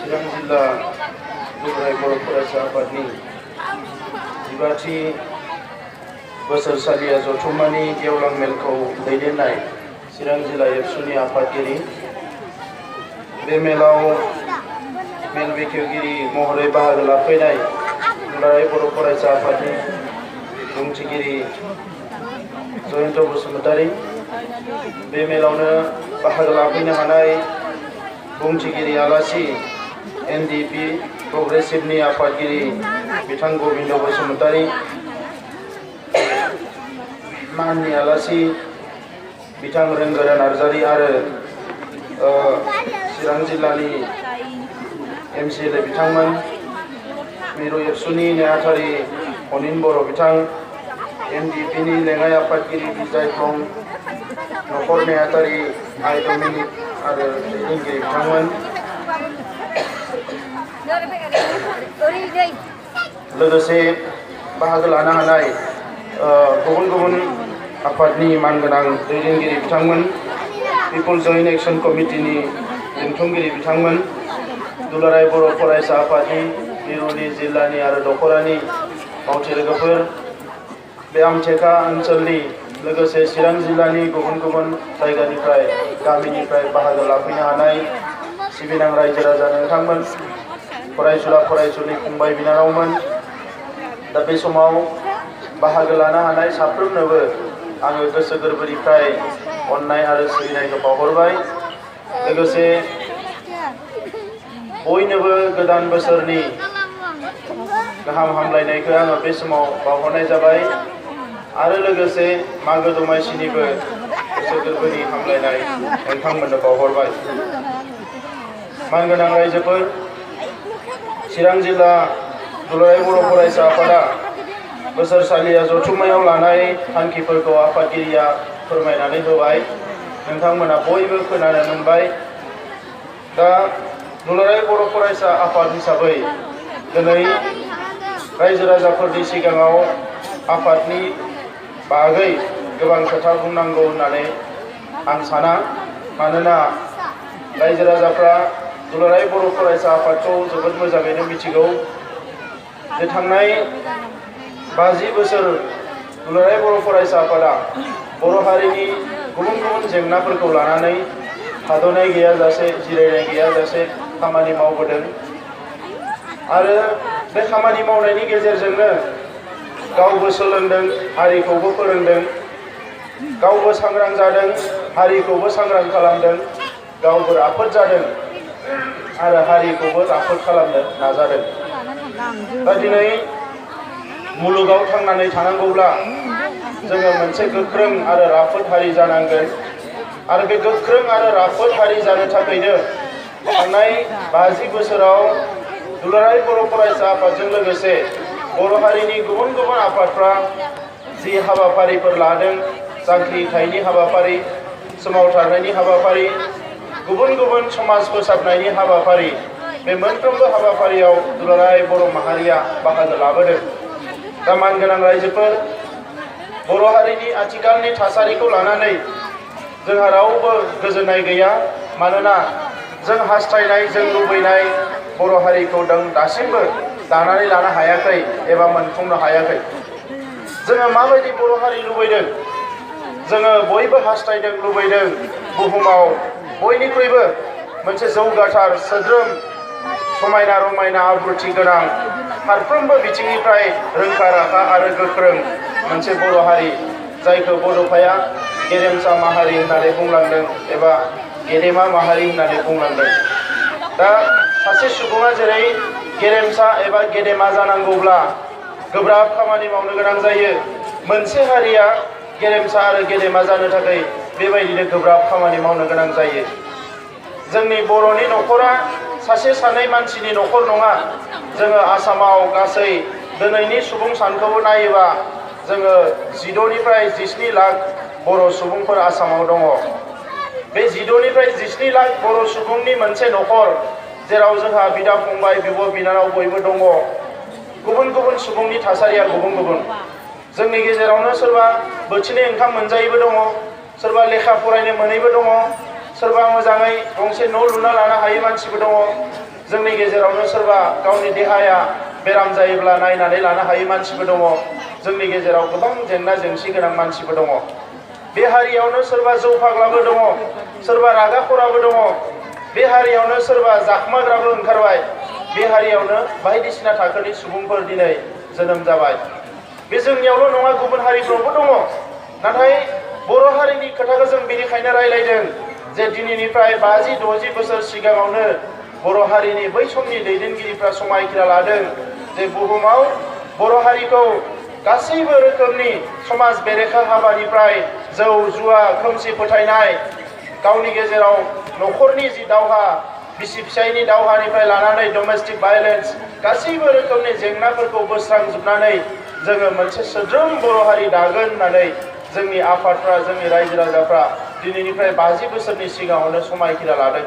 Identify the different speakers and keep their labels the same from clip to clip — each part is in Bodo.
Speaker 1: चिरां जिल्ला दुलाराय बर' फरायसा आफादनि 15थि बोसोरसालिया जथुम्मानि गेवलां मेलखौ दैदेननाय चिरां जिल्ला एबसुनि आफादगिरि बे मेलाव मेल बेखेवगिरि महरै बाहागो लाफैनाय दुलाराय बर' फरायसा आफादनि बुंथिगिरि जयन्त बसुमतारी बे मेलावनो बाहागो लाफैनो हानाय बुंथिगिरि आलासि एनडिपि प्रग्रेसिभनि आफादगिरि बिथां गबिन्द बसुमतारी माननि आलासि बिथां रोंगोरा नार्जारी आरो चिरां जिल्लानि एमसिएलए बिथांमोन मिरु एबसुनि नेहाथारि अनिन बर' बिथां एनडिपिनि लेङाइ आफादगिरि बिजय ब्रह्म नखर नेहाथारि आइ डमिनिक आरो दैदेनगिरि बिथांमोन लोगोसे बाहागो लानो हानाय गुबुन गुबुन आफादनि मानगोनां दैदेनगिरि बिथांमोन पिपल जयेन्ट एक्शन कमिटिनि लिंथुमगिरि बिथांमोन दुलाराय बर' फरायसा आफादनि मिरुनि जिल्लानि आरो दख'रानि मावथि लोगोफोर बे आमटेका ओनसोलनि लोगोसे चिरां जिल्लानि गुबुन गुबुन जायगानिफ्राय गामिनिफ्राय बाहागो लाफैनो हानाय सिबिनां रायजो राजा नोंथांमोन फरायसुला फरायसुलि फंबाय बिनानावमोन दा बे समाव बाहागो लानो हानाय साफ्रोमनोबो आङो गोसो गोरबोनिफ्राय अननाय आरो सिबिनायखौ बावहरबाय लोगोसे बयनोबो गोदान बोसोरनि गाहाम हामलायनायखौ आङो बे समाव बावहरनाय जाबाय आरो लोगोसे मागो दमासिनिबो गोसो गोरबोनि हामलायनाय नोंथांमोननो बावहरबाय मानगोनां रायजोफोर चिरां जिल्ला दुलाराय बर' फरायसा आफादा बोसोरसालिया जथुम्मायाव लानाय थांखिफोरखौ आफादगिरिया फोरमायनानै होबाय नोंथांमोना बयबो खोनानो मोनबाय दा दुलाराय बर' फरायसा आफाद हिसाबै दिनै रायजो राजाफोरनि सिगाङाव आफादनि बागै गोबां खोथा बुंनांगौ होननानै आं साना मानोना रायजो राजाफ्रा दुलाराय बर' फरायसा आफादखौ जोबोद मोजाङैनो मिथिगौ जे थांनाय 50 बोसोर दुलाराय बर' फरायसा आफादा बर' हारिनि गुबुन गुबुन जेंनाफोरखौ लानानै थाद'नाय गैयाजासे जिरायनाय गैयाजासे खामानि मावबोदों आरो बे खामानि मावनायनि गेजेरजोंनो गावबो सोलोंदों हारिखौबो फोरोंदों गावबो सांग्रां जादों हारिखौबो सांग्रां खालामदों गावबो राफोद जादों आरो हारिखौबो राफोद खालामनो नाजादों दा दिनै मुलुगाव थांनानै थानांगौब्ला जोङो मोनसे गोख्रों आरो राफोद हारि जानांगोन आरो बे गोख्रों आरो राफोद हारि जानो थाखायनो थांनाय 50 बोसोराव दुलाराय बर' फरायसा आफादजों लोगोसे बर' हारिनि गुबुन गुबुन आफादफ्रा जि हाबाफारिफोर लादों जांख्रिथायनि हाबाफारि सोमावसारनायनि हाबाफारि गुबुन गुबुन समाज फोसाबनायनि हाबाफारि बे मोनफ्रोमबो हाबाफारियाव दुलाराय बर' माहारिया बाहागो लाबोदों दा मानगोनां रायजोफोर बर' हारिनि आथिखालनि थासारिखौ लानानै जोंहा रावबो गोजोननाय गैया मानोना जों हास्थायनाय जों लुबैनाय बर' हारिखौ जों दासिमबो दानानै लानो हायाखै एबा मोनफुंनो हायाखै जोङो माबायदि बर' हारि लुबैदों जोङो बयबो हास्थायदों लुबैदों बुहुमाव बयनिख्रुइबो मोनसे जौगाथार सोद्रोम समायना रमायना आब्रुथि गोनां फारफ्रोमबो बिथिंनिफ्राय रोंखा राखा आरो गोख्रों मोनसे बर' हारि जायखौ बड'फाया गेरेमसा माहारि होननानै बुंलांदों एबा गेदेमा माहारि होननानै बुंलांदों दा सासे सुबुङा जेरै गेरेमसा एबा गेदेमा जानांगौब्ला गोब्राब खामानि मावनो गोनां जायो मोनसे हारिया गेरेमसा आरो गेदेमा जानो थाखाय बेबायदिनो गोब्राब खामानि मावनो गोनां जायो जोंनि बर'नि न'खरा सासे सानै मानसिनि न'खर नङा जोङो आसामाव गासै दिनैनि सुबुं सानखौबो नायोबा जोङो 16निफ्राय 17 लाख बर' सुबुंफोर आसामाव दङ बे 16निफ्राय 17 लाख बर' सुबुंनि मोनसे न'खर जेराव जोंहा बिदा फंबाय बिब' बिनानाव बयबो दङ गुबुन गुबुन सुबुंनि थासारिया गुबुन गुबुन जोंनि गेजेरावनो सोरबा बोथिनै ओंखाम मोनजायैबो दङ सोरबा लेखा फरायनो मोनैबो दङ सोरबा मोजाङै गंसे न' लुना लानो हायै मानसिबो दङ जोंनि गेजेरावनो सोरबा गावनि देहाया बेराम जायोब्ला नायनानै लानो हायै मानसिबो दङ। जोंनि गेजेराव गोबां जेंना जेंसि गोनां मानसिबो दङ। बे हारियावनो सोरबा जौ फाग्लाबो दङ, सोरबा रागा खराबो दङ। बे हारियावनो सोरबा जाखुमाग्राबो ओंखारबाय। बे हारियावनो बायदिसिना थाखोनि सुबुंफोर दिनै जोनोम जाबाय। बे जोंनियावल' नङा, गुबुन हारिफ्रावबो दङ। नाथाय बर' हारिनि खोथाखौ जों बेनिखायनो रायलायदों जे दिनैनिफ्राय 50-60 बोसोर सिगाङावनो बर' हारिनि बै समनि दैदेनगिरिफ्रा समायखिरा लादों जे बुहुमाव बर' हारिखौ गासैबो रोखोमनि समाज बेरेखा हाबानिफ्राय जौ जुवा खोमसि फोथायनाय, गावनि गेजेराव न'खरनि जि दावहा, बिसि फिसायनि दावहानिफ्राय लानानै डमेस्टिक भायलेन्स गासैबो रोखोमनि जेंनाफोरखौ बोस्रांजोबनानै जोङो मोनसे सोद्रोम बर' हारि दागोन होननानै जोंनि आफादफ्रा, जोंनि रायजो राजाफ्रा दिनैनिफ्राय 50 बोसोरनि सिगाङावनो समायखिरा लादों।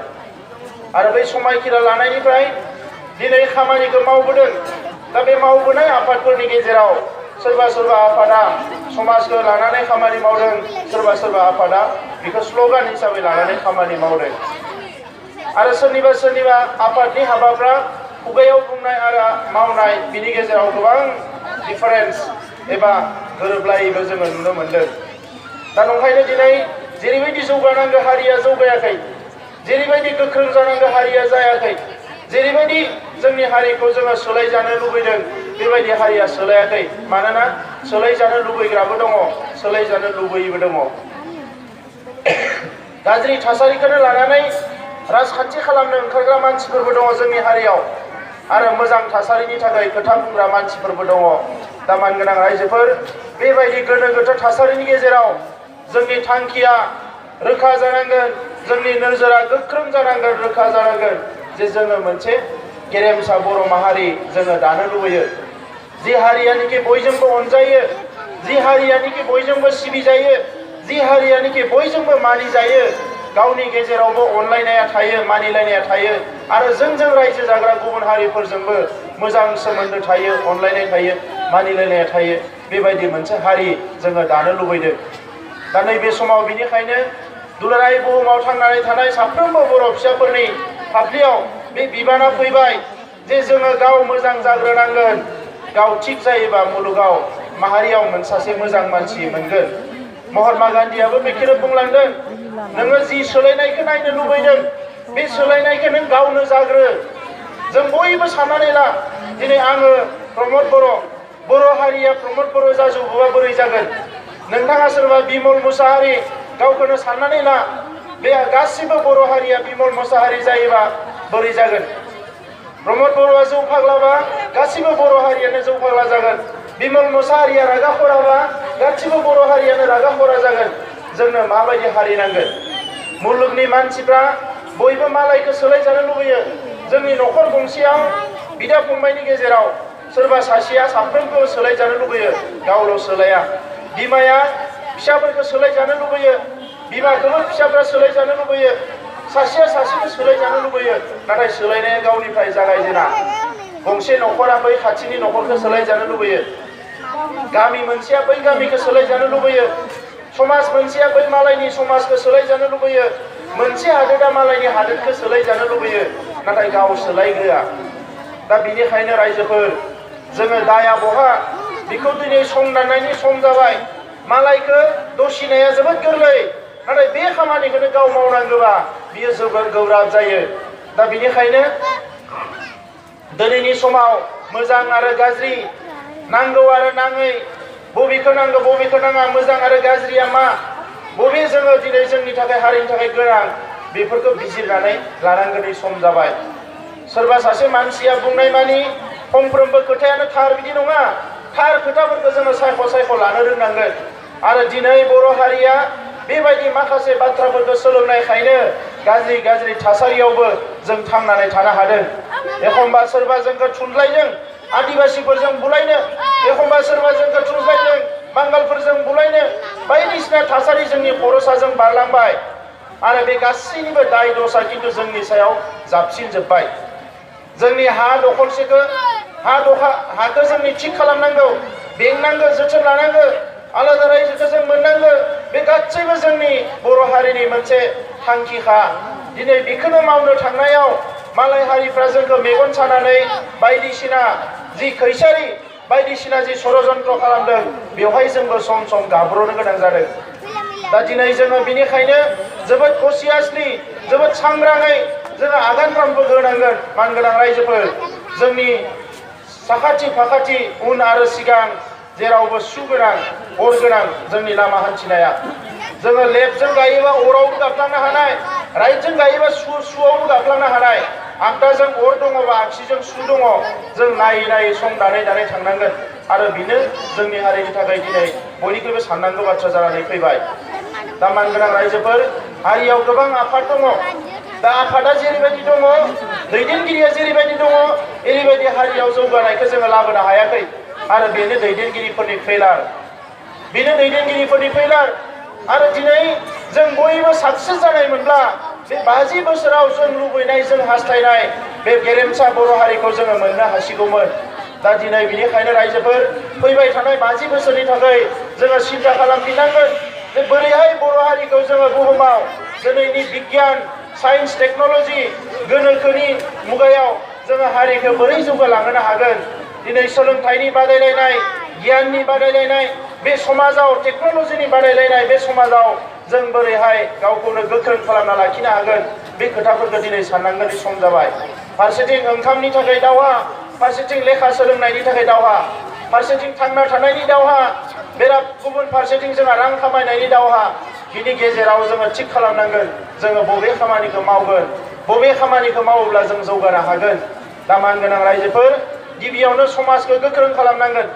Speaker 1: आरो बै समायखिरा लानायनिफ्राय दिनै खामानिखौ मावबोदों। दा बे मावबोनाय आफादफोरनि गेजेराव सोरबा सोरबा आफादा समाजखौ लानानै खामानि मावदों, सोरबा सोरबा आफादा बेखौ स्ल'गान हिसाबै लानानै खामानि मावदों। आरो सोरनिबा सोरनिबा आफादनि हाबाफ्रा खुगायाव बुंनाय आरो मावनाय बिनि गेजेराव गोबां डिफारेन्स एबा गोरोबलायैबो जोङो नुनो मोनदों। दा नंखायनो दिनै जेरैबायदि जौगानांगौ हारिया जौगायाखै, जेरैबायदि गोख्रों जानांगौ हारिया जायाखै, जेरैबायदि जोंनि हारिखौ जोङो सोलायजानो लुबैदों बेबायदि हारिया सोलायाखै। मानोना सोलायजानो लुबैग्राबो दङ, सोलायजानो लुबैयैबो दङ। गाज्रि थासारिखौनो लानानै राजखान्थि खालामनो ओंखारग्रा मानसिफोरबो दङ जोंनि हारियाव, आरो मोजां थासारिनि थाखाय खोथा बुंग्रा मानसिफोरबो दङ। दा मानगोनां रायजोफोर, बेबायदि गोनो गोथो थासारिनि गेजेराव जोंनि थांखिया रोखा जानांगोन, जोंनि नोजोरा गोख्रों जानांगोन, रोखा जानांगोन जे जोङो मोनसे गेरेमसा बर' माहारि जोङो दानो लुबैयो। जि हारियानिखि बयजोंबो अनजायो, जि हारियानिखि बयजोंबो सिबिजायो, जि हारियानिखि बयजोंबो मानिजायो, गावनि गेजेरावबो अनलायनाया थायो, मानिलायनाया थायो, आरो जोंजों रायजो जाग्रा गुबुन हारिफोरजोंबो मोजां सोमोन्दो थायो, अनलायनाय थायो, मानिलायनाया थायो। बेबायदि मोनसे हारि जोङो दानो लुबैदों। दा नैबे समाव बेनिखायनो दुलाराय बुहुमाव थांनानै थानाय साफ्रोमबो बर' फिसाफोरनि फाफ्लियाव बे बिबाना फैबाय जे जोङो गाव मोजां जाग्रोनांगोन। गाव थिग जायोबा मुलुगाव माहारियाव सासे मोजां मानसि मोनगोन। महात्मा गान्धीयाबो बेखौनो बुंलांदों, नोङो जि सोलायनायखौ नायनो लुबैदों बे सोलायनायखौ नों गावनो जाग्रो। जों बयबो साननानै ला, दिनै आङो प्रमद बर' हारिया प्रमद बर' जाजोबोबा बोरै जागोन? नोंथाङा सोरबा बिमल मुसाहारि, गावखौनो साननानै ला, बे गासिबो बर' हारिया बिमल मुसाहारि जायोबा बोरै जागोन? प्रमद बर'आ जौ फाग्लाबा गासिबो बर' हारियानो जौ फाग्ला जागोन। बिमल मुसाहारिया रागा खराबा गासिबो बर' हारियानो रागा खरा जागोन। जोंनो माबायदि हारि नांगोन? मुलुगनि मानसिफ्रा बयबो मालायखौ सोलायजानो लुबैयो। जोंनि न'खर गंसेयाव बिदा फंबायनि गेजेराव सोरबा सासेया साफ्रोमबो सोलायजानो लुबैयो, गावल' सोलाया। बिमाया फिसाफोरखौ सोलायजानो लुबैयो, बिमाखौबो फिसाफ्रा सोलायजानो लुबैयो, सासेया सासेखौ सोलायजानो लुबैयो। नाथाय सोलायनाया गावनिफ्राय जागायजेना। गंसे न'खरा बै खाथिनि न'खरखौ सोलायजानो लुबैयो, गामि मोनसेया बै गामिखौ सोलायजानो लुबैयो, समाज मोनसेया बै मालायनि समाजखौ सोलायजानो लुबैयो, मोनसे हादोरा मालायनि हादोरखौ सोलायजानो लुबैयो, नाथाय गाव सोलायग्रोआ। दा बेनिखायनो रायजोफोर, जोङो दाया बहा? बेखौ दिनै संदाननायनि सम जाबाय। मालायखौ दसिनाया जोबोद गोरलै, नाथाय बे खामानिखौनो गाव मावनांगौबा बियो जोबोद गोब्राब जायो। दा बेनिखायनो दिनैनि समाव मोजां आरो गाज्रि, नांगौ आरो नाङै, बबेखौ नांगौ बबेखौ नाङा, मोजां आरो गाज्रिया मा, बबे जोङो दिनै जोंनि थाखाय हारिनि थाखाय गोनां, बेफोरखौ बिजिरनानै लानांगौनि सम जाबाय। सोरबा सासे मानसिया बुंनाय मानि फंफ्रोमबो खोथायानो थार बिदि नङा। थार खोथाफोरखौ जोङो सायख' सायख' लानो रोंनांगोन। आरो दिनै बर' हारिया बेबायदि माखासे बाथ्राफोरखौ सोलोंनायखायनो गाज्रि गाज्रि थासारियावबो जों थांनानै थानो हादों। एखमबा सोरबा जोंखौ थुनज्लायदों आदिबासिफोरजों बुलायनो, एखमबा सोरबा जोंखौ थुनज्लायदों बांगालफोरजों बुलायनो, बायदिसिना थासारि जोंनि खर'साजों बारलांबाय। आरो बे गासैनिबो दाय दसआ खिन्थु जोंनि सायाव जाबसिनजोब्बाय। जोंनि हा दखलसेखौ हाखौ जोंनि थिग खालामनांगौ, बेंनांगौ, जोथोन लानांगौ, आलादा रायजोखौ जों मोननांगौ। बे गासैबो जोंनि बर' हारिनि मोनसे थांखिखा। दिनै बेखौनो मावनो थांनायाव मालाय हारिफ्रा जोंखौ मेगन सानानै बायदिसिना जि खैसारि बायदिसिना जि षड़यन्त्र खालामदों बेवहाय जोंबो सम सम गाब्र'नो गोनां जादों। दा दिनै जोङो बिनिखायनो जोबोद कसियासलि जोबोद सांग्राङै जोङो आगानफ्रामबो होनांगोन। मानगोनां रायजोफोर, जोंनि साखाथि फाखाथि उन आरो सिगां जेरावबो सु गोनां अर गोनां जोंनि लामा हान्थिनाया। जोङो लेफ्टजों गायोबा अरावबो गाफ्लांनो हानाय, राइटजों गायोबा सुआवबो गाफ्लांनो हानाय। आगदाजों अर दङबा आगसिजों सु दङ। जों नायै नायै सम दानै दानै थांनांगोन आरो बेनो जोंनि हारिनि थाखाय दिनै बयनिख्रुइबो साननांगौ बाथ्रा जानानै फैबाय। दा मानगोनां रायजोफोर, हारियाव गोबां आफाद दङ। दा आफादा जेरैबायदि दङ, दैदेनगिरिया जेरैबायदि दङ, एरैबायदि हारियाव जौगानायखौ जोङो लाबोनो हायाखै आरो बेनो दैदेनगिरिफोरनि फेलार। बेनो दैदेनगिरिफोरनि फेलार। आरो दिनै जों बयबो साक्सेस जानायमोनब्ला बे 50 बोसोराव जों लुबैनाय जों हास्थायनाय बे गेरेमसा बर' हारिखौ जोङो मोननो हासिगौमोन। दा दिनै बिनिखायनो रायजोफोर, फैबाय थानाय 50 बोसोरनि थाखाय जोङो सिन्था खालामफिननांगोन जे बोरैहाय बर' हारिखौ जोङो बुहुमाव दिनैनि बिगियान साइन्स टेक्न'लजि गोनोखोनि मुगायाव जोङो हारिखौ बोरै जौगालांहोनो हागोन। दिनै सोलोंथाइनि बादायलायनाय, गियाननि बादायलायनाय, बे समाजाव टेक्न'लजिनि बादायलायनाय बे समाजाव जों बोरैहाय गावखौनो गोख्रों खालामना लाखिनो हागोन, बे खोथाफोरखौ दिनै साननांगोननि सम जाबाय। फारसेथिं ओंखामनि थाखाय दावहा, फारसेथिं लेखा सोलोंनायनि थाखाय दावहा, फारसेथिं थांना थानायनि दावहा, गुबुन फारसेथिं जोंहा रां खामायनायनि दावहा। बिनि गेजेराव जोङो थिग खालामनांगोन जोङो बबे खामानिखौ मावगोन, बबे खामानिखौ मावोब्ला जों जौगानो हागोन। दा मानगोनां रायजोफोर, गिबियावनो समाजखौ गोख्रों खालामनांगोन।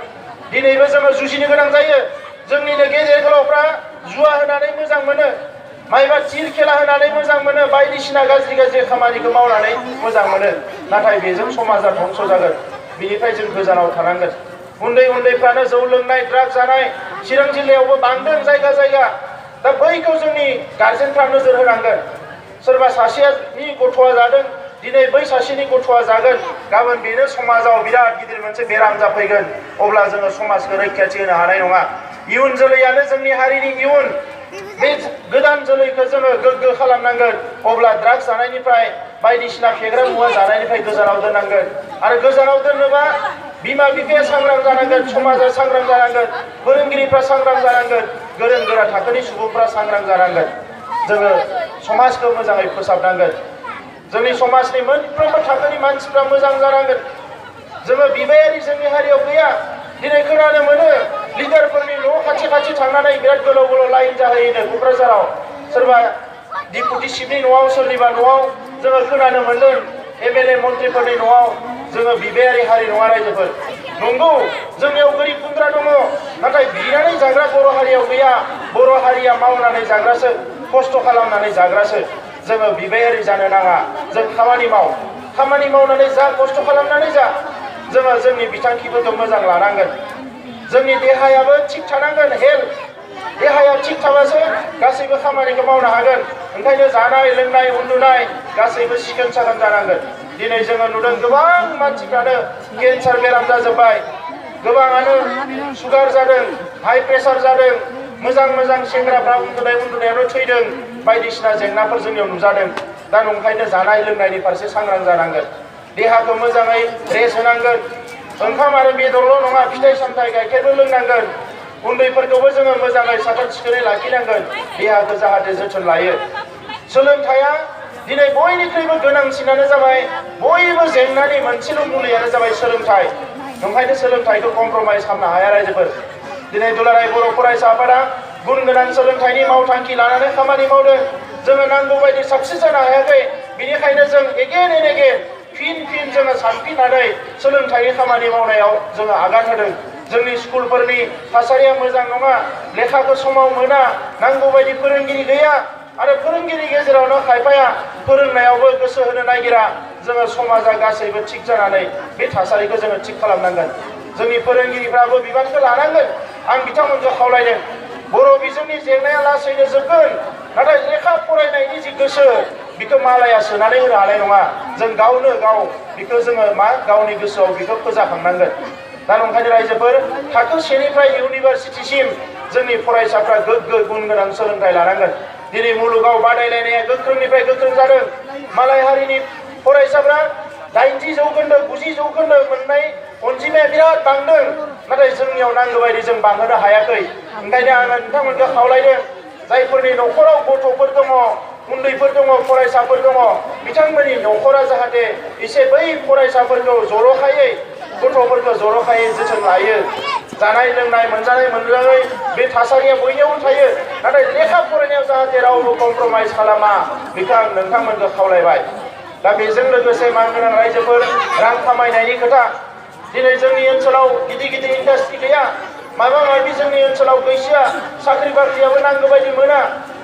Speaker 1: दिनैबो जोङो जुजिनो गोनां जायो। जोंनिनो गेदेर गोलावफ्रा जुवा होनानै मोजां मोनो, माइबा थिर खेला होनानै मोजां मोनो, बायदिसिना गाज्रि गाज्रि खामानिखौ मावनानै मोजां मोनो। नाथाय बेजों समाजा धंस जागोन। बिनिफ्राय जों गोजानाव थानांगोन। उन्दै उन्दैफ्रानो जौ लोंनाय, ड्राग जानाय चिरां जिल्लायावबो बांदों जायगा जायगा। दा बैखौ जोंनि गार्जेनफ्रा नोजोर होनांगोन। सोरबा सासेनि गथ'आ जादों, दिनै बै सासेनि गथ'आ जागोन, गाबोन बेनो समाजाव बिराद गिदिर मोनसे बेराम जाफैगोन। अब्ला जोङो समाजखौ रैखाथि होनो हानाय नङा। इयुन जोलैयानो जोंनि हारिनि इयुन। बे गोदान जोलैखौ जोङो गोग्गो खालामनांगोन। अब्ला ड्राग्स जानायनिफ्राय, बायदिसिना फेग्रा मुवा जानायनिफ्राय गोजानाव दोननांगोन। आरो गोजानाव दोननोबा बिमा बिफाया सांग्रां जानांगोन, समाजा सांग्रां जानांगोन, फोरोंगिरिफ्रा सांग्रां जानांगोन, गोरों गोरा थाखोनि सुबुंफ्रा सांग्रां जानांगोन। जोङो समाजखौ मोजाङै फोसाबनांगोन। जोंनि समाजनि मोनफ्रोमबो थाखोनि मानसिफ्रा मोजां जानांगोन। जोङो बिबायारि जोंनि हारियाव गैया। दिनै खोनानो मोनो लिडारफोरनि न' खाथि खाथि थांनानै बिराद गोलाव गोलाव लाइन जाहैनो क'क्राझाराव। सोरबा डिपुटि चिफनि न'आव, सोरनिबा न'आव जोङो खोनानो मोन्दों MLA मन्थ्रिफोरनि न'आव। जोङो बिबायारि हारि नङा रायजोफोर। नंगौ, जोंनियाव गोरिब गुन्द्रा दङ, नाथाय बिनानै जाग्रा बर' हारियाव गैया। बर' हारिया मावनानै जाग्रासो, खस्थ' खालामनानै जाग्रासो। जोङो बिबायारि जानो नाङा। जों खामानि मावनानै जा, खस्थ' खालामनानै जा। जोङो जोंनि बिथांखिफोरखौ मोजां लानांगोन। जोंनि देहायाबो थिग थानांगोन। हेल्थ देहाया थिग थाबासो गासैबो खामानिखौ मावनो हागोन। ओंखायनो जानाय लोंनाय उन्दुनाय गासैबो सिखोन साखोन जानांगोन। दिनै जोङो नुदों गोबां मानसिफ्रानो केन्सार बेराम जाजोब्बाय, गोबाङानो सुगार जादों, हाइ प्रेसार जादों, मोजां सेंग्राफ्रा उन्दुनायावनो थैदों। बायदिसिना जेंनाफोर जोंनियाव नुजादों। दा नंखायनो जानाय लोंनायनि फारसे सांग्रां जानांगोन। देहाखौ मोजाङै रेस्ट होनांगोन। ओंखाम आरो बेदरल' नङा, फिथाइ सामथाइ गाइखेरबो लोंनांगोन। उन्दैफोरखौबो जोङो मोजाङै साखोन सिखोनै लाखिनांगोन, देहाखौ जाहाथे जोथोन लायो। सोलोंथाइया दिनै बयनिख्रुइबो गोनांसिनानो जाबाय, बयबो जेंनानि मोनसेल' मुलियानो जाबाय सोलोंथाइ। ओंखायनो सोलोंथाइखौ कमप्रमाइज खालामनो हाया रायजोफोर। दिनै दुलाराय बर' फरायसा आफादा गुन गोनां सोलोंथाइनि मावथांखि लानानै खामानि मावदों। जोङो नांगौ बायदि साक्सेस जानो हायाखै। बेनिखायनो जों एगेन एन्ड एगेन फिन जोङो सानफिननानै सोलोंथाइनि खामानि मावनायाव जोङो आगान होदों। जोंनि स्कुलफोरनि थासारिया मोजां नङा, लेखाखौ समाव मोना, नांगौ बायदि फोरोंगिरि गैया। आरो फोरोंगिरि गेजेरावनो खायफाया फोरोंनायावबो गोसो होनो नागिरा। जोङो समाजा गासैबो थिग जानानै बे थासारिखौ जोङो थिग खालामनांगोन। जोंनि फोरोंगिरिफ्राबो बिबानखौ लानांगोन। आं बिथांमोनखौ खावलायदों, बर' बिजोंनि जेंनाया लासैनो जोबगोन, नाथाय लेखा फरायनायनि जि गोसो बेखौ मालाया सोनानै होनो हानाय नङा। जों गावनो गाव बेखौ जोङो गावनि गोसोआव बेखौ फोजाखांनांगोन। दा ओंखायनो रायजोफोर, थाखो 1निफ्राय इउनिभारसिटिसिम जोंनि फरायसाफ्रा गोग्गो गुन गोनां सोलोंथाइ लानांगोन। दिनै मुलुगाव बादायलायनाया गोख्रोंनिफ्राय गोख्रों जादों। मालाय हारिनि फरायसाफ्रा 80 जौखोन्दो 90 जौखोन्दो मोननाय अनजिमाया बिराद बांदों नाथाय जोंनियाव नांगौ बायदि जों बांहोनो हायाखै ओंखायनो आङो नोंथांमोनखौ खावलायदों जायफोरनि न'खराव गथ'फोर दङ उन्दैफोर दङ फरायसाफोर दङ बिथांमोननि न'खरा जाहाथे एसे बै फरायसाफोरखौ जर'खायै गथ'फोरखौ जर'खायै जोथोन लायो जानाय लोंनाय मोनजानाय मोनलोङै बे थासारिया बयनियावबो थायो नाथाय लेखा फरायनायाव जाहाथे रावबो कमप्रमाइज खालामा बेखौ आं नोंथांमोनखौ खावलायबाय दा बेजों लोगोसे मानगोनां रायजोफोर रां खामायनायनि खोथा दिनै जोंनि ओनसोलाव गिदिर गिदिर इन्डास्ट्रि गैया माबा माबि जोंनि ओनसोलाव गैया साख्रि बाख्रियाबो नांगौ बायदि मोना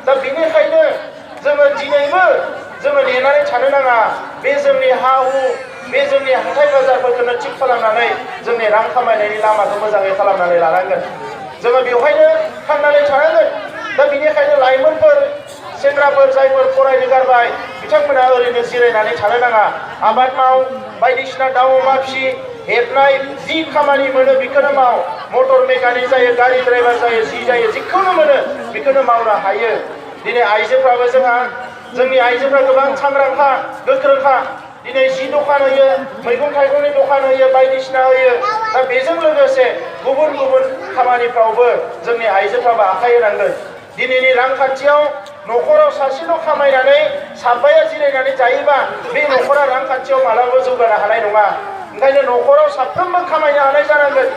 Speaker 1: दा बेनिखायनो जोङो दिनैबो जोङो नेनानै थानो नाङा बे जोंनि हा हु बे जोंनि हाथाय बाजारफोरखौनो थिग खालामनानै जोंनि रां खामायनायनि लामाखौ मोजाङै खालामनानै लानांगोन जोङो बेवहायनो थांनानै थानांगोन दा बेनिखायनो लाइमोनफोर सेंग्राफोर जायफोर फरायनो गारबाय बिथांमोना ओरैनो जिरायनानै थानो नाङा आबाद माव बायदिसिना दाउ अमा फिसि हेबनाय जि खामानि मोनो बेखौनो माव मटर मेकानिक जायो गारि ड्राइभार जायो जि जायो जिखौनो मोनो बेखौनो मावनो हायो दिनै आइजोफ्राबो जोंनि आइजोफ्रा गोबां सांग्रांखा गोख्रोंखा दिनै जि दखान होयो मैगं थाइगंनि दखान होयो बायदिसिना होयो दा बेजों लोगोसे गुबुन गुबुन खामानिफ्रावबो जोंनि आइजोफ्राबो आखाइ होनांगोन दिनैनि रांखान्थियाव न'खराव सासेल' खामायनानै साबाया जिरायनानै जायोबा बे न'खरा रांखान्थियाव मालाबाबो जौगानो हानाय नङा ओंखायनो न'खराव साफ्रोमबो खामायनो हानाय जानांगोन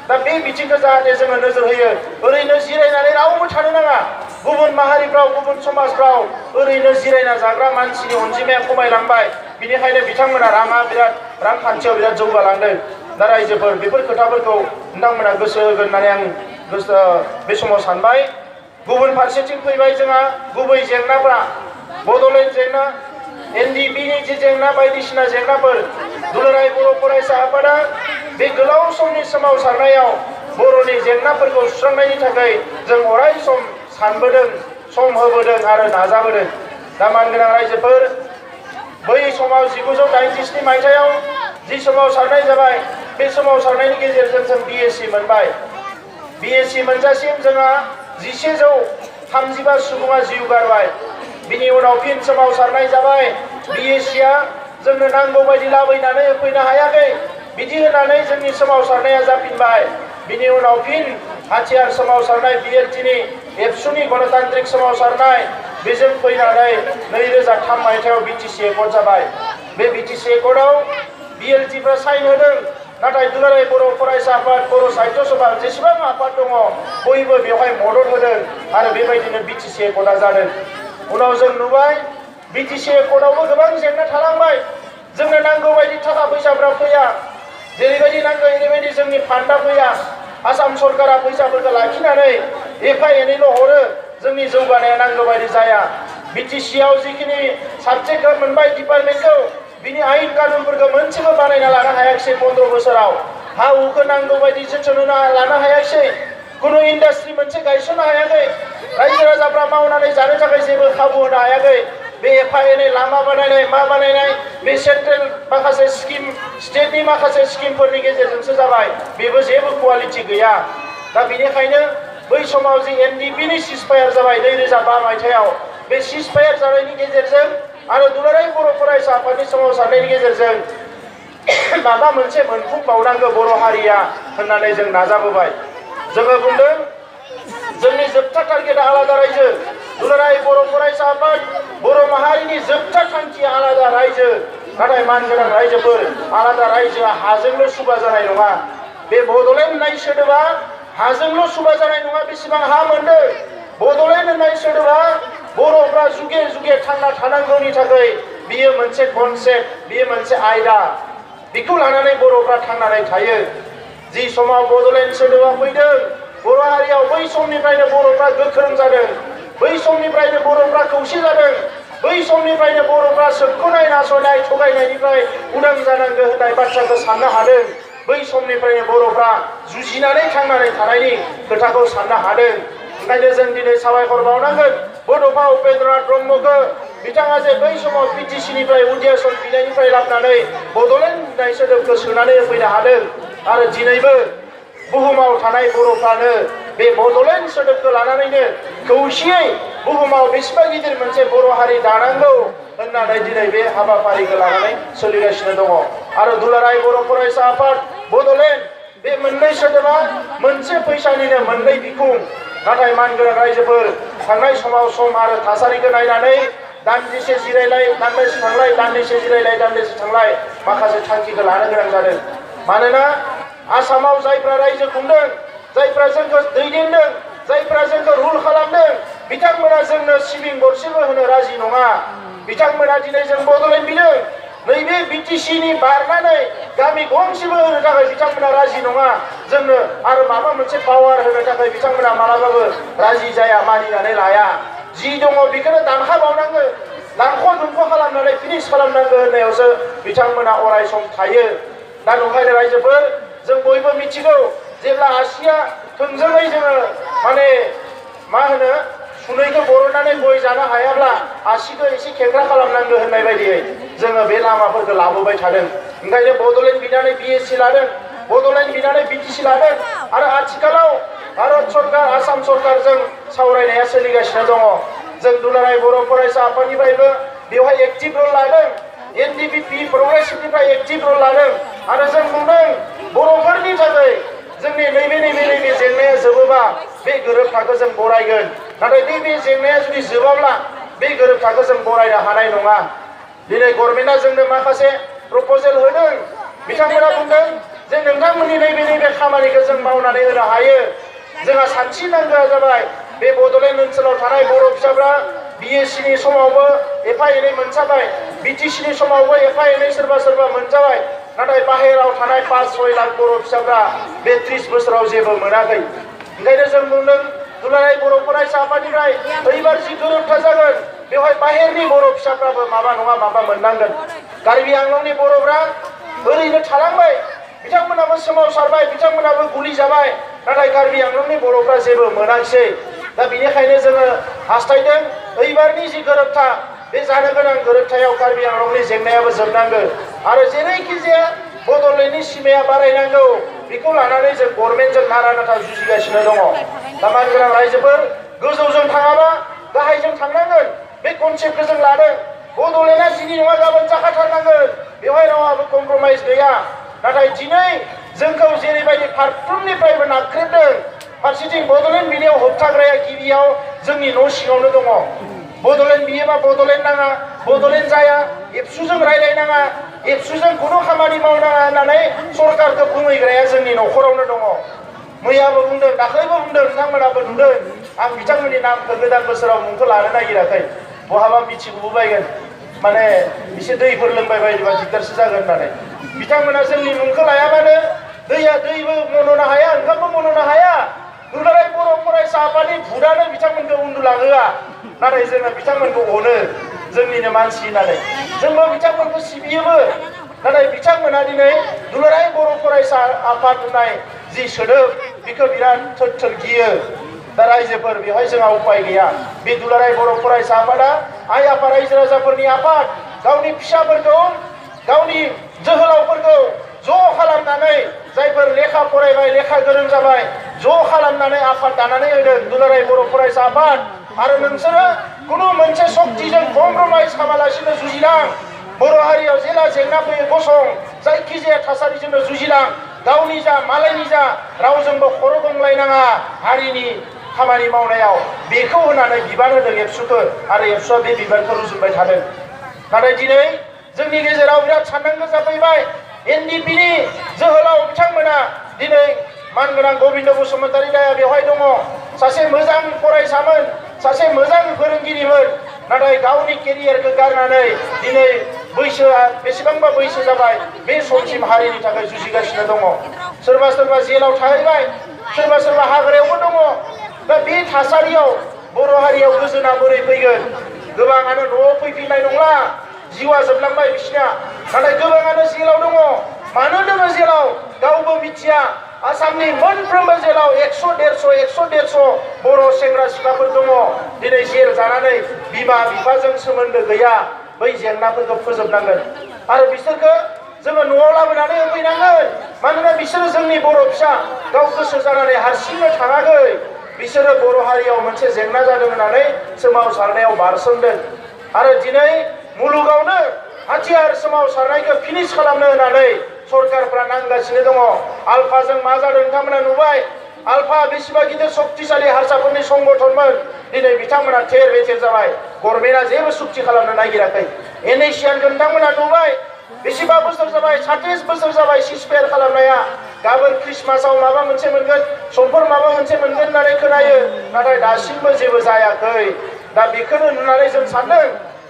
Speaker 1: दा बे बिथिंखौ जाहाथे जोङो नोजोर होयो ओरैनो जिरायनानै रावबो थानो नाङा गुबुन माहारिफ्राव गुबुन समाजफ्राव ओरैनो जिरायना जाग्रा मानसिनि अनजिमाया खमायलांबाय बिनिखायनो बिथांमोना रांखान्थियाव बिराद जौगालांदों दा रायजोफोर बेफोर खोथाफोरखौ नोंथांमोना गोसो होगोन होननानै आं बे समाव सानबाय गुबुन फारसेथिं फैबाय जोंहा गुबै जेंनाफ्रा बड'लेण्ड जेंना एनडिपिनि जे जेंना बायदिसिना जेंनाफोर दुलाराय बर' फरायसा आफादा बे गोलाव समनि सोमावसारनायाव बर'नि जेंनाफोरखौ सुस्रांनायनि थाखाय जों अराय सम सानबोदों सम होबोदों आरो नाजाबोदों दा मानगोनां रायजोफोर बै समाव 1987 मायथाइयाव जि सोमावसारनाय जाबाय बे सोमावसारनायनि गेजेरजों जों बिएससि मोनबाय बिएससि मोनजासिम जोंहा 1135 सुबुङा जिउ गारबाय बिनि उनाव फिन सोमावसारनाय जाबाय बिएससिआ जोंनो नांगौ बायदि लाबोनानै होफैनो हायाखै बिदि होनानै जोंनि सोमावसारनाया जाफिनबाय बिनि उनाव फिन हाथियार सोमावसारनाय बिएलटिनि एबसुनि गणतान्त्रिक सोमावसारनाय बेजों फैनानै 2003 मायथाइयाव बिटिसि एकर्ड जाबाय बे बिटिसि एकर्डआव बिएलटिफ्रा साइन होदों नाथाय दुलाराय बर' फरायसा आफाद बर' साहित्य सभा जेसेबां आफाद दङ बयबो बेवहाय मदद होदों आरो बेबायदिनो बिटिसि एकर्डआ जादों उनाव जों नुबाय बिटिसि एकर्डआवबो गोबां जेंना थालांबाय जोंनो नांगौ बायदि थाखा फैसाफ्रा फैया जेरैबायदि नांगौ ओरैबायदि जोंनि फान्डा फैया आसाम सरकारा फैसाफोरखौ लाखिनानै एफा एनैल' हरो जोंनि जौगानाया नांगौ बायदि जाया बिटिसिआव जिखिनि साबजेक्ट मोनबाय डिपार्टमेन्टखौ बिनि आयेन कानुनफोरखौ मोनसेबो बानायना लानो हायाखिसै 15 बोसोराव हा हुखौ नांगौ बायदि जोथोन लानो हायाखिसै कुनु इन्डास्ट्रि मोनसे गायसननो हायाखै रायजो राजाफ्रा मावनानै जानो थाखाय जेबो खाबु होनो हायाखै बे एफा एनै लामा बानायनाय मा बानायनाय बे सेन्ट्रेल माखासे स्किम स्टेटनि माखासे स्किमफोरनि गेजेरजोंसो जाबाय बेबो जेबो क्वालिटि गैया दा बेनिखायनो बै समाव जे एनडिपिनि सिजफायार जाबाय 2005 मायथाइयाव बे सिजफायार जानायनि गेजेरजों आरो दुलाराय बर' फरायसा आफादनि सोमावसारनायनि गेजेरजों माबा मोनसे मोनफुंबावनांगौ बर' हारिया होननानै जों नाजाबोबाय जोङो बुंदों जोंनि जोबथा टारगेटआ आलादा रायजो दुलाराय बर' फरायसा आफाद बर' माहारिनि जोबथा थांखिया आलादा रायजो नाथाय मानगोनां रायजोफोर आलादा रायजोआ हाजोंल' सुबा जानाय नङा बे बड'लेण्ड होननाय सोदोबा हाजोंल' सुबा जानाय नङा बेसेबां हा मोनदों बड'लेण्ड होननाय सोदोबा बर'फ्रा जुगे जुगे थांना थानांगौनि थाखाय बियो मोनसे कनसेप्ट बियो मोनसे आयदा बेखौ लानानै बर'फ्रा थांनानै थायो जि समाव बड'लेण्ड सोदोबा फैदों बर' हारियाव बै समनिफ्रायनो बर'फ्रा गोख्रों जादों बै समनिफ्रायनो बर'फ्रा खौसे जादों बै समनिफ्रायनो बर'फ्रा सोबख'नाय नासयनाय थगायनायनिफ्राय उदां जानांगौ होननाय बाथ्राखौ साननो हादों बै समनिफ्रायनो बर'फ्रा जुजिनानै थांनानै थानायनि खोथाखौ साननो हादों ओंखायनो जों दिनै साबायखर बावनांगोन बड'फा उपेन्द्रनाथ ब्रह्मखौ बिथाङा जे बै समाव बिटिसिनिफ्राय उदियासन बिनायनिफ्राय लाबोनानै बड'लेण्ड होननाय सोदोबखौ सोनानै होफैनो हादों आरो दिनैबो बुहुमाव थानाय बर'फ्रानो बे बड'लेण्ड सोदोबखौ लानानैनो खौसेयै बुहुमाव बेसेबां गिदिर मोनसे बर' हारि दानांगौ होननानै दिनै बे हाबाफारिखौ लानानै सोलिगासिनो दङ। आरो दुलाराय बर' फरायसा आफाद बड'लेण्ड बे मोननै सोदोबा मोनसे फैसानिनो मोननै बिखुं। नाथाय मानगोनां रायजोफोर थांनाय समाव सम आरो थासारिखौ नायनानै दान्दिसे जिरायलाय दान्दिसे थांलाय दान्दिसे जिरायलाय दान्दिसे थांलाय माखासे थांखिखौ लानो गोनां जादों। मानोना आसामाव जायफ्रा रायजो खुंदों, जायफ्रा जोंखौ दैदेनदों, जायफ्रा जोंखौ रुल खालामदों, बिथांमोना जोंनो सिबिं गरसेबो होनो राजि नङा। बिथांमोना दिनै जों बड'लेण्ड बिदों नैबे बिटिसिनि बारनानै गामि गंसेबो होनो थाखाय बिथांमोना राजि नङा जोंनो। आरो माबा मोनसे पावार होनो थाखाय बिथांमोना मालाबाबो राजि जाया, मानिनानै लाया। जि दङ बेखौनो दानखाबावनांगो, दानख' दुनख' खालामनानै फिनिश खालामनांगो होननायावसो बिथांमोना अराय सम थायो। दा नंखायनो रायजोफोर जों बयबो मिथिगौ, जेब्ला आसिया थोंजोङै जोङो माने मा होनो सुनैखौ बरननानै गय जानो हायाब्ला आसिखौ एसे खेंख्रा खालामनांगौ होननाय बायदियै जोङो बे लामाफोरखौ लाबोबाय थादों। ओंखायनो बड'लेण्ड बिनानै बिएससि लादों, बड'लेण्ड बिनानै बिटिसि लादों। आरो आथिखालाव भारत सरकार, आसाम सरकारजों सावरायनाया सोलिगासिनो दङ। जों दुलाराय बर' फरायसा आफादनिफ्रायबो बेवहाय एक्टिभ रल लादों, एनडिपिपि प्रग्रेसिभनिफ्राय एक्टिभ रल लादों। आरो जों बुंदों बर'फोरनि थाखाय जोंनि नैबे जेंनाया जोबोबा बे गोरोबथाखौ जों बरायगोन। नाथाय नैबे जेंनाया जुदि जोबाब्ला बे गोरोबथाखौ जों बरायनो हानाय नङा। दिनै गभर्नमेन्टआ जोंनो माखासे प्रप'जेल होदों। बिथांमोना बुंदों जे नोंथांमोननि नैबे खामानिखौ जों मावनानै होनो हायो। जोंहा सानस्रि नांगौआ जाबाय बे बड'लेण्ड ओनसोलाव थानाय बर' फिसाफ्रा बिएससिनि समावबो एफा एनै मोनजाबाय, बिटिसिनि समावबो एफा एनै सोरबा सोरबा मोनजाबाय। नाथाय बाहेराव थानाय 5-6 लाख बर' फिसाफ्रा बे 30 बोसोराव जेबो मोनाखै। ओंखायनो जों बुंदों दुलाराय बर' फरायसा आफादनिफ्राय एबार जि गोरोबथा जागोन बेवहाय बाहेरनि बर' फिसाफ्राबो माबा नङा माबा मोननांगोन। कार्बि आंलंनि बर'फ्रा ओरैनो थालांबाय, बिथांमोनाबो सोमावसारबाय, बिथांमोनाबो गुलि जाबाय। नाथाय कार्बि आंलंनि बर'फ्रा जेबो मोनाखिसै। दा बेनिखायनो जोङो हास्थायदों एबारनि जि गोरोबथा बे जानो गोनां गोरोबथायाव कार्बि आंलंनि जेंनायाबो जोबनांगोन। आरो जेरैखि जाया बड'लेण्डनि सिमाया बारायनांगौ, बेखौ लानानै जों गभर्नमेन्टजों नारा नाथा जुजिगासिनो दङ। दा मानगोनां रायजोफोर गोजौजों थाङाबा गाहायजों थांनांगोन, बे कनसेप्टखौ जों लादों। बड'लेण्डआ दिनै नङा गाबोन जाखाथारनांगोन, बेवहाय रावहाबो कमप्रमाइज गैया। नाथाय दिनै जोंखौ जेरैबायदि फारफ्रोमनिफ्रायबो नाख्रेबदों, फारसेथिं बड'लेण्ड बिनायाव होबथाग्राया गिबियाव जोंनि न' सिङावनो दङ। बड'लेण्ड बियोबा बड'लेण्ड नाङा, बड'लेण्ड जाया, एबसुजों रायलायनाङा, एबसुजों खुनु खामानि मावनाङा होननानै सरकारखौ बुंहैग्राया जोंनि न'खरावनो दङ। मैयाबो बुंदों, दाख्लैबो बुंदों, नोंथांमोनाबो नुदों। आं बिथांमोननि नामखौ गोदान बोसोराव मुंखौ लानो नागिराखै, बहाबा मिथिगौबायगोन माने एसे दैफोर लोंबाय बायदिबा दिगदारसो जागोन होननानै। बिथांमोना जोंनि मुंखौ लायाबानो दैबो मन'नो हाया, ओंखामबो मन'नो हाया। दुलाराय बर' फरायसा आफादनि भुटानो बिथांमोनखौ उन्दुलाङोआ। नाथाय जोङो बिथांमोनखौ अनो, जोंनिनो मानसि होननानै जोंबो बिथांमोनखौ सिबियोबो। नाथाय बिथांमोना दिनै दुलाराय बर' फरायसा आफाद होननाय जि सोदोब बेखौ बिराद थोर गियो। दा रायजोफोर बेवहाय जोंहा उपाय गैया। बे दुलाराय बर' फरायसा आफादा आइ आफा रायजो राजाफोरनि आफाद, गावनि फिसाफोरखौ, गावनि जोहोलावफोरखौ ज' खालामनानै, जायफोर लेखा फरायबाय, लेखा गोरों जाबाय, ज' खालामनानै आफाद दानानै होदों दुलाराय बर' फरायसा आफाद। आरो नोंसोरो खुनु मोनसे सक्तिजों कमप्रमाइज खालामालासिनो जुजिलां। बर' हारियाव जेला जेंना फैयो गसं, जायखिजाया थासारिजोंनो जुजिलां। गावनि जा मालायनि जा रावजोंबो खर' गंलायनाङा हारिनि खामानि मावनायाव, बेखौ होनानै बिबान होदों एबसुखौ। आरो एबसुआ बे बिबानखौ रुजुनबाय थादों। नाथाय दिनै जोंनि गेजेराव बिराद साननांगौ जाफैबाय। एनडिपिनि जोहोलाव बिथांमोना दिनै मानगोनां गबिन्द बसुमतारी दाया बेवहाय दङ। सासे मोजां फरायसामोन, सासे मोजां फोरोंगिरिमोन। नाथाय गावनि केरियारखौ गारनानै दिनै बैसोआ बेसेबांबा बैसो जाबाय, बे समसिम हारिनि थाखाय जुजिगासिनो दङ। सोरबा सोरबा जेलाव थाहैबाय, सोरबा सोरबा हाग्रायावबो दङ। दा बे थासारियाव बर' हारियाव गोजोना बोरै फैगोन? गोबाङानो न'आव फैफिननाय नंला, जिउआ जोबलांबाय बिसिना। नाथाय गोबाङानो जेलाव दङ। मानो दङ जेलाव गावबो मिथिया। आसामनि मोनफ्रोमबो जेलाव 100-150 बर' सेंग्रा सिख्लाफोर दङ दिनै जेल जानानै बिमा बिफाजों सोमोन्दो गैया। बै जेंनाफोरखौ फोजोबनांगोन आरो बिसोरखौ जोङो न'आव लाबोनानै होफैनांगोन। मानोना बिसोरो जोंनि बर' फिसा, गाव गोसो जानानै हारसिंनो थाङाखै। बिसोरो बर' हारियाव मोनसे जेंना जादों होननानै सोमावसारनायाव बारसोमदों आरो दिनै मुलुगावनो हाथियार सोमावसारनायखौ फिनिश खालामनो होननानै सरकारफ्रा नांगासिनो दङ। आलफाजों मा जादों नोंथांमोना नुबाय। आलफा बेसेबा गिदिर शक्तिशाली हारसाफोरनि संगठनमोन, दिनै बिथांमोना थेर बेथेर जाबाय। गभर्नमेन्टआ जेबो सुक्ति खालामनो नागिराखै। एनएसियानखौ नोंथांमोना नुबाय, बेसेबा बोसोर जाबाय, 36 बोसोर जाबाय सिजफायार खालामनाया। गाबोन ख्रिस्टमासाव माबा मोनसे मोनगोन, समफोर माबा मोनसे मोनगोन होननानै खोनायो, नाथाय दासिमबो जेबो जायाखै। दा बेखौनो नुनानै जों सानदों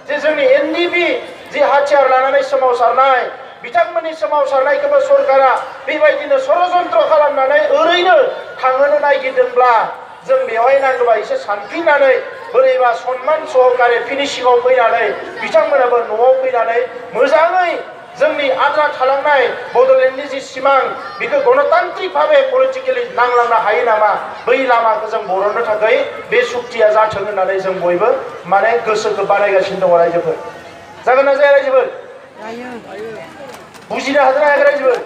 Speaker 1: जे जोंनि एनडिपि जि हाथियार लानानै सोमावसारनाय, बिथांमोननि सोमावसारनायखौबो सरकारा बेबायदिनो षड़यन्त्र खालामनानै ओरैनो थांहोनो नागिरदोंब्ला जों बेवहाय नांगौबा एसे सानफिननानै बोरैबा सन्मान सहकारे फिनिशिंआव फैनानै बिथांमोनाबो न'आव फैनानै मोजाङै जोंनि आद्रा थालांनाय बड'लेण्डनि जि सिमां बेखौ गणतान्त्रिक भावे पलिटिकेलि नांलांनो हायो नामा, बै लामाखौ जों बरननो थाखाय बे सुक्तिया जाथों होननानै जों बयबो माने गोसोखौ बानायगासिनो दङ। रायजोफोर जागोन ना जाया? रायजोफोर बुजिनो हादों ना हायाखै? रायजोफोर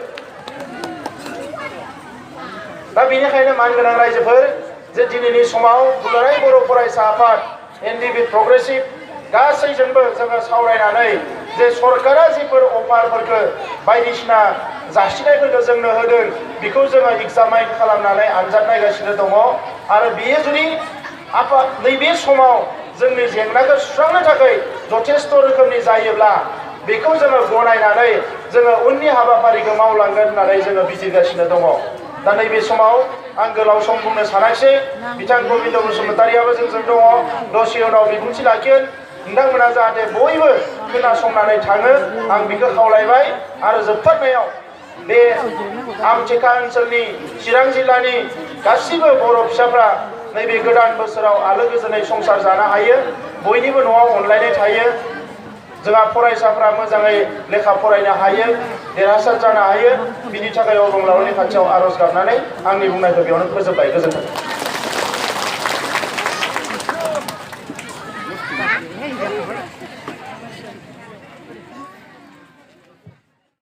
Speaker 1: दा बेनिखायनो मानगोनां रायजोफोर जे दिनैनि समाव दुलाराय बर' फरायसा आफाद एनडिपि प्रग्रेसिभ गासैजोंबो जोङो सावरायनानै जे सरकारा जिफोर अफारफोरखौ बायदिसिना जासिनायफोरखौ जोंनो होदों बेखौ जोङो एग्जामाइन खालामनानै आनजाद नायगासिनो दङ। आरो बेयो जुदि आफाद नैबे समाव जोंनि जेंनाखौ सुस्रांनो थाखाय जथेस्थ रोखोमनि जायोब्ला बेखौ जोङो गनायनानै जोङो उननि हाबाफारिखौ मावलांगोन होननानै जोङो बिजिरगासिनो दङ। दा नैबे समाव आं गोलाव सम बुंनो सानाखिसै। बिथां गबिन्द बसुमतारियाबो जोंजों दङ, दसे उनाव बिबुंथि लाखिगोन। नोंथांमोना जाहाथे बयबो खोनासंनानै थाङो आं बेखौ खावलायबाय। आरो जोबथारनायाव बे आमथेखा ओनसोलनि चिरां जिल्लानि गासिबो बर' फिसाफ्रा नैबे गोदान बोसोराव आलो गोजोनै संसार जानो हायो, बयनिबो न'आव अनलायनाय थायो, जोंहा फरायसाफ्रा मोजाङै लेखा फरायनो हायो, देरहासार जानो हायो, बिनि थाखाय अबंलावरिनि खाथियाव आर'ज गाबनानै आंनि बुंनायखौ बेयावनो फोजोबबाय। गोजोन्थों।